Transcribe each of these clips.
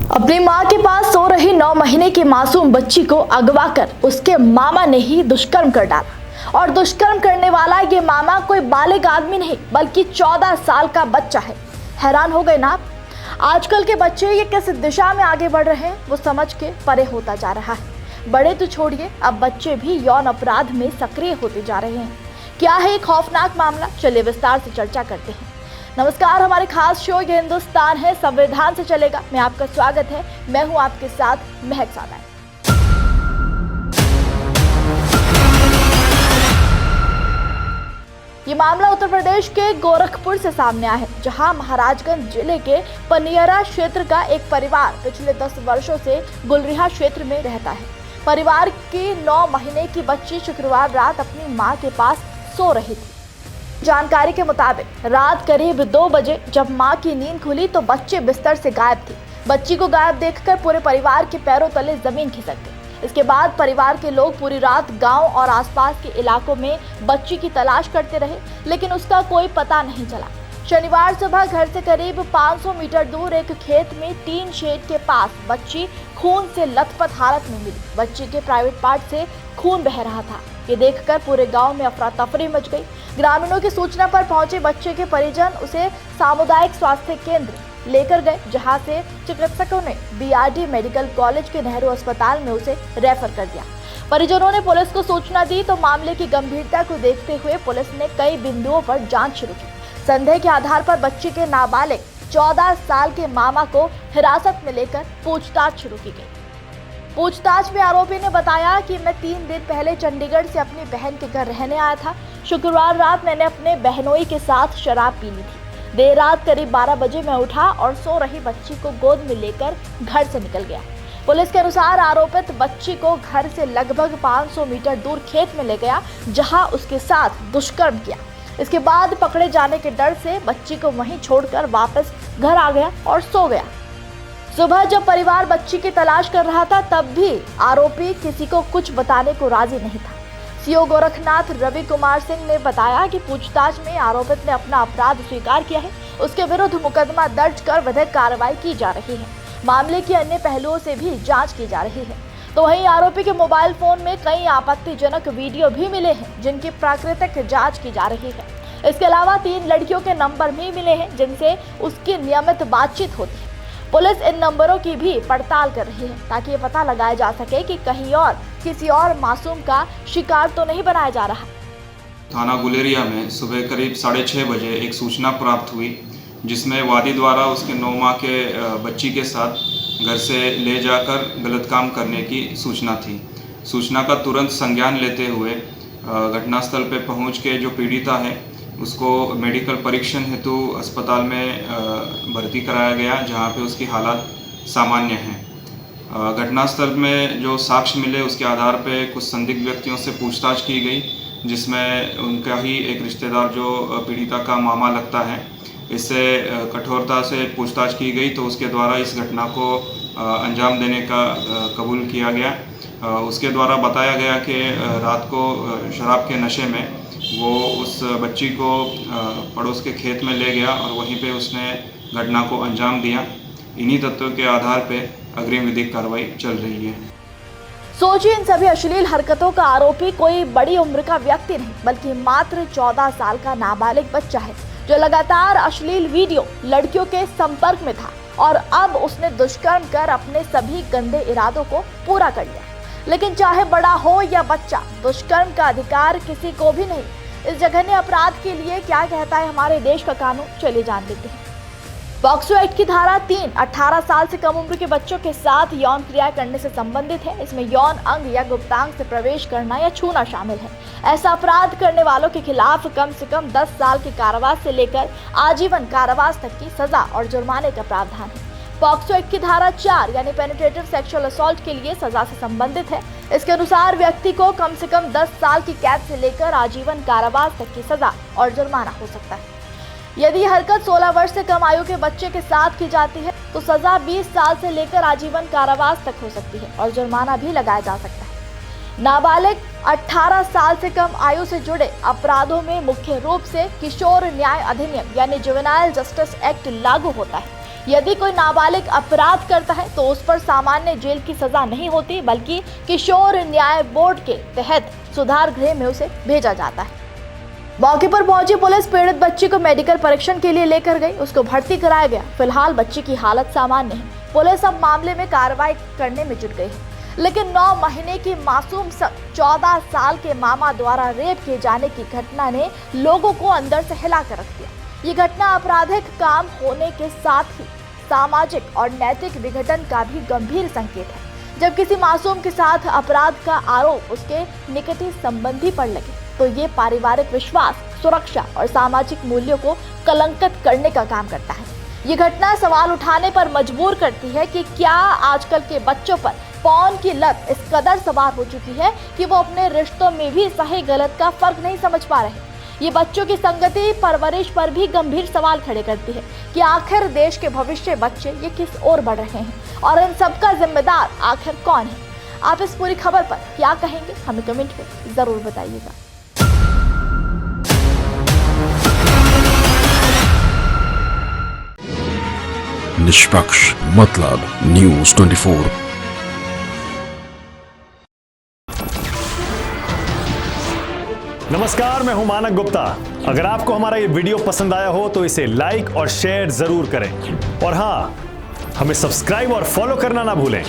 अपनी मां के पास सो रही 9 महीने की मासूम बच्ची को अगवा कर उसके मामा ने ही दुष्कर्म कर डाला। और दुष्कर्म करने वाला ये मामा कोई बालिग आदमी नहीं बल्कि 14 साल का बच्चा है। हैरान हो गए ना आप? आजकल के बच्चे ये किस दिशा में आगे बढ़ रहे हैं वो समझ के परे होता जा रहा है। बड़े तो छोड़िए, अब बच्चे भी यौन अपराध में सक्रिय होते जा रहे हैं। क्या है ये खौफनाक मामला, चलिए विस्तार से चर्चा करते हैं। नमस्कार, हमारे खास शो ये हिंदुस्तान है संविधान से चलेगा में आपका स्वागत है। मैं हूं आपके साथ महक सादा। ये मामला उत्तर प्रदेश के गोरखपुर से सामने आया है, जहां महाराजगंज जिले के पनियरा क्षेत्र का एक परिवार पिछले 10 वर्षों से गुलरिहा क्षेत्र में रहता है। परिवार की 9 महीने की बच्ची शुक्रवार रात अपनी मां के पास सो रही थी। जानकारी के मुताबिक रात करीब 2 बजे जब मां की नींद खुली तो बच्चे बिस्तर से गायब थे। बच्ची को गायब देखकर पूरे परिवार के पैरों तले जमीन खिसक गई। इसके बाद परिवार के लोग पूरी रात गांव और आसपास के इलाकों में बच्ची की तलाश करते रहे, लेकिन उसका कोई पता नहीं चला। शनिवार सुबह घर से करीब 500 मीटर दूर एक खेत में टीन शेड के पास बच्ची खून से लथपथ हालत में मिली। बच्ची के प्राइवेट पार्ट से खून बह रहा था। ये देखकर पूरे गांव में अफरा तफरी मच गई। ग्रामीणों की सूचना पर पहुंचे बच्चे के परिजन उसे सामुदायिक स्वास्थ्य केंद्र लेकर गए, जहां से चिकित्सकों ने बीआरडी मेडिकल कॉलेज के नेहरू अस्पताल में उसे रेफर कर दिया। परिजनों ने पुलिस को सूचना दी तो मामले की गंभीरता को देखते हुए पुलिस ने कई बिंदुओं पर जांच शुरू की। संदेह के आधार पर बच्ची के नाबालिग 14 साल के मामा को हिरासत में लेकर पूछताछ शुरू की गई। पूछताछ में आरोपी ने बताया कि मैं 3 दिन पहले चंडीगढ़ से अपनी बहन के घर रहने आया था। शुक्रवार रात मैंने अपने बहनोई के साथ शराब पी ली थी। देर रात करीब 12 बजे मैं उठा और सो रही बच्ची को गोद में लेकर घर से निकल गया। पुलिस के अनुसार आरोपित बच्ची को घर से लगभग 500 मीटर दूर खेत में ले गया, जहां उसके साथ दुष्कर्म किया। इसके बाद पकड़े जाने के डर से बच्ची को वहीं छोड़कर वापस घर आ गया और सो गया। सुबह जब परिवार बच्ची की तलाश कर रहा था तब भी आरोपी किसी को कुछ बताने को राजी नहीं था। सीओ गोरखनाथ रवि कुमार सिंह ने बताया कि पूछताछ में आरोपित ने अपना अपराध स्वीकार किया है। उसके विरुद्ध मुकदमा दर्ज कर विधिक कार्रवाई की जा रही है। मामले के अन्य पहलुओं से भी जांच की जा रही है। तो वहीं आरोपी के मोबाइल फोन में कई आपत्तिजनक वीडियो भी मिले हैं, जिनकी प्राकृतिक जांच की जा रही है। इसके अलावा 3 लड़कियों के नंबर भी मिले हैं, जिनसे उसकी नियमित बातचीत होती है। पुलिस इन नंबरों की भी पड़ताल कर रही है ताकि ये पता लगाया जा सके कि कहीं और किसी और मासूम का शिकार तो नहीं बनाया जा रहा। थाना गुलेरिया में सुबह करीब 6:30 बजे एक सूचना प्राप्त हुई, जिसमें वादी द्वारा उसके 9 माह के बच्ची के साथ घर से ले जाकर गलत काम करने की सूचना थी। सूचना का तुरंत संज्ञान लेते हुए घटनास्थल पर पहुंच के जो पीड़िता है उसको मेडिकल परीक्षण हेतु अस्पताल में भर्ती कराया गया, जहां पे उसकी हालत सामान्य है। घटनास्थल में जो साक्ष्य मिले उसके आधार पे कुछ संदिग्ध व्यक्तियों से पूछताछ की गई, जिसमें उनका ही एक रिश्तेदार जो पीड़िता का मामा लगता है, इससे कठोरता से पूछताछ की गई तो उसके द्वारा इस घटना को अंजाम देने का कबूल किया गया। उसके द्वारा बताया गया कि रात को शराब के नशे में वो उस बच्ची को पड़ोस के खेत में ले गया और वहीं पे उसने घटना को अंजाम दिया। इन्हीं तथ्यों के आधार पे अग्रिम विधिक कार्रवाई चल रही है। सोचिए, इन सभी अश्लील हरकतों का आरोपी कोई बड़ी उम्र का व्यक्ति नहीं बल्कि मात्र 14 साल का नाबालिग बच्चा है, जो लगातार अश्लील वीडियो लड़कियों के संपर्क में था और अब उसने दुष्कर्म कर अपने सभी गंदे इरादों को पूरा कर लिया। लेकिन चाहे बड़ा हो या बच्चा, दुष्कर्म का अधिकार किसी को भी नहीं। इस जघन्य अपराध के लिए क्या कहता है हमारे देश का कानून, चलिए जान लेते हैं। पॉक्सो एक्ट की धारा 3 18 साल से कम उम्र के बच्चों के साथ यौन क्रिया करने से संबंधित है। इसमें यौन अंग या गुप्तांग से प्रवेश करना या छूना शामिल है। ऐसा अपराध करने वालों के खिलाफ कम से कम 10 साल के कारावास से लेकर आजीवन कारावास तक की सजा और जुर्माने का प्रावधान है। पॉक्सो एक्ट की धारा 4 यानी पेनिट्रेटिव सेक्सुअल असॉल्ट के लिए सजा से संबंधित है। इसके अनुसार व्यक्ति को कम से कम 10 साल की कैद से लेकर आजीवन कारावास तक की सजा और जुर्माना हो सकता है। यदि हरकत 16 वर्ष से कम आयु के बच्चे के साथ की जाती है तो सजा 20 साल से लेकर आजीवन कारावास तक हो सकती है और जुर्माना भी लगाया जा सकता है। नाबालिग 18 साल से कम आयु से जुड़े अपराधों में मुख्य रूप से किशोर न्याय अधिनियम यानी जुवेनाइल जस्टिस एक्ट लागू होता है। यदि कोई नाबालिग अपराध करता है तो उस पर सामान्य जेल की सजा नहीं होती, बल्कि किशोर न्याय बोर्ड के तहत सुधार गृह में उसे भेजा जाता है। मौके पर पहुंची पुलिस पीड़ित बच्ची को मेडिकल परीक्षण के लिए लेकर गई, उसको भर्ती कराया गया। फिलहाल बच्ची की हालत सामान्य है। पुलिस अब मामले में कार्रवाई करने में जुट गई है, लेकिन 9 महीने की मासूम 14 साल के मामा द्वारा रेप किए जाने की घटना ने लोगों को अंदर से हिला कर रख दिया। ये घटना आपराधिक काम होने के साथ ही सामाजिक और नैतिक विघटन का भी गंभीर संकेत है। जब किसी मासूम के साथ अपराध का आरोप उसके निकट संबंधी पर लगे तो ये पारिवारिक विश्वास, सुरक्षा और सामाजिक मूल्यों को कलंकित करने का काम करता है। ये घटना सवाल उठाने पर मजबूर करती है कि क्या आजकल के बच्चों पर पॉर्न की लत इस कदर सवार हो चुकी है कि वो अपने रिश्तों में भी सही गलत का फर्क नहीं समझ पा रहे। ये बच्चों की संगति परवरिश पर भी गंभीर सवाल खड़े करती है कि आखिर देश के भविष्य बच्चे ये किस ओर बढ़ रहे हैं और इन सबका जिम्मेदार आखिर कौन है। आप इस पूरी खबर पर क्या कहेंगे, हमें कमेंट में जरूर बताइएगा। निष्पक्ष मतलब न्यूज़ 24। नमस्कार, मैं हूं मानक गुप्ता। अगर आपको हमारा ये वीडियो पसंद आया हो तो इसे लाइक और शेयर जरूर करें, और हाँ, हमें सब्सक्राइब और फॉलो करना ना भूलें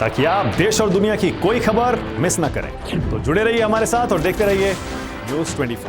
ताकि आप देश और दुनिया की कोई खबर मिस ना करें। तो जुड़े रहिए हमारे साथ और देखते रहिए न्यूज़ 24।